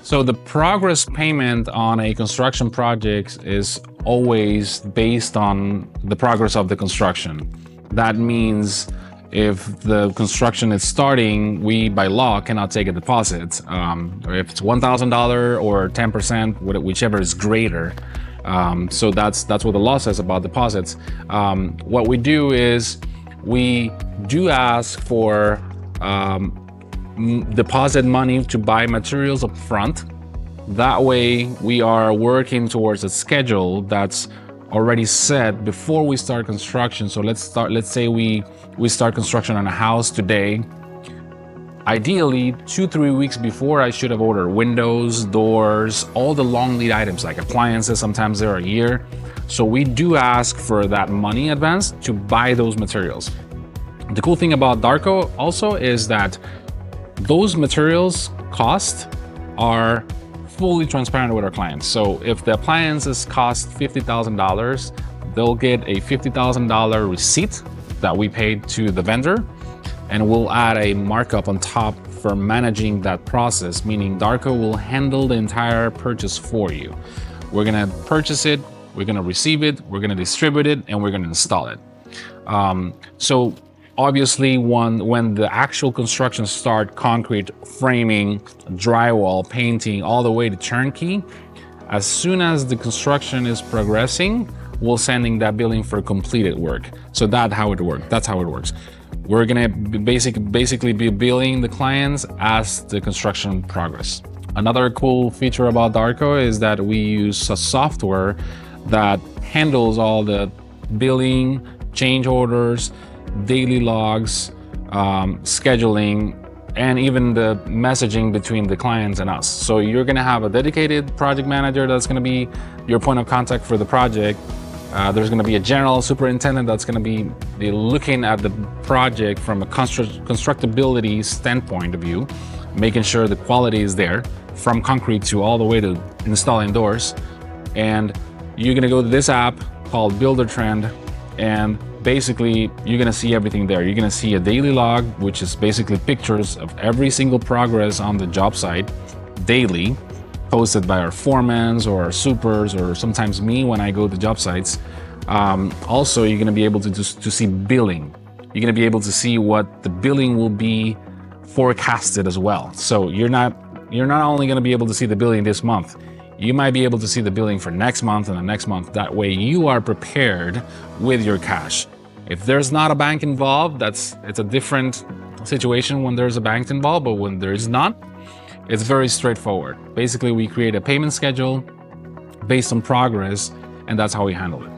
So the progress payment on a construction project is always based on the progress of the construction. That means if the construction is starting, we by law cannot take a deposit. Or if it's $1,000 or 10%, whichever is greater. So that's what the law says about deposits. What we do is we do ask for deposit money to buy materials up front. That way we are working towards a schedule that's already set before we start construction. So let's say we start construction on a house today. Ideally 2-3 weeks before, I should have ordered windows, doors, all the long lead items like appliances. Sometimes they're a year. So we do ask for that money advance to buy those materials. The cool thing about Darco also is that those materials cost are fully transparent with our clients. So if the appliances cost $50,000, they'll get a $50,000 receipt that we paid to the vendor, and we'll add a markup on top for managing that process, meaning Darco will handle the entire purchase for you. We're gonna purchase it, we're gonna receive it, we're gonna distribute it, and we're gonna install it. So obviously, when the actual construction start, concrete, framing, drywall, painting, all the way to turnkey, as soon as the construction is progressing, we're sending that billing for completed work. So that's how it works. We're gonna basically be billing the clients as the construction progress. Another cool feature about Darco is that we use a software that handles all the billing, change orders, daily logs, scheduling, and even the messaging between the clients and us. So you're gonna have a dedicated project manager that's gonna be your point of contact for the project. There's gonna be a general superintendent that's gonna be looking at the project from a constructability standpoint of view, making sure the quality is there from concrete to all the way to installing doors. And you're gonna go to this app called BuilderTrend, and basically you're gonna see everything there. You're gonna see a daily log, which is basically pictures of every single progress on the job site daily, posted by our foremans or our supers, or sometimes me when I go to job sites. Also, you're gonna be able to see billing. You're gonna be able to see what the billing will be forecasted as well. So you're not only gonna be able to see the billing this month, you might be able to see the billing for next month and the next month. That way you are prepared with your cash. If there's not a bank involved, it's a different situation when there's a bank involved, but when there is not, it's very straightforward. Basically, we create a payment schedule based on progress, and that's how we handle it.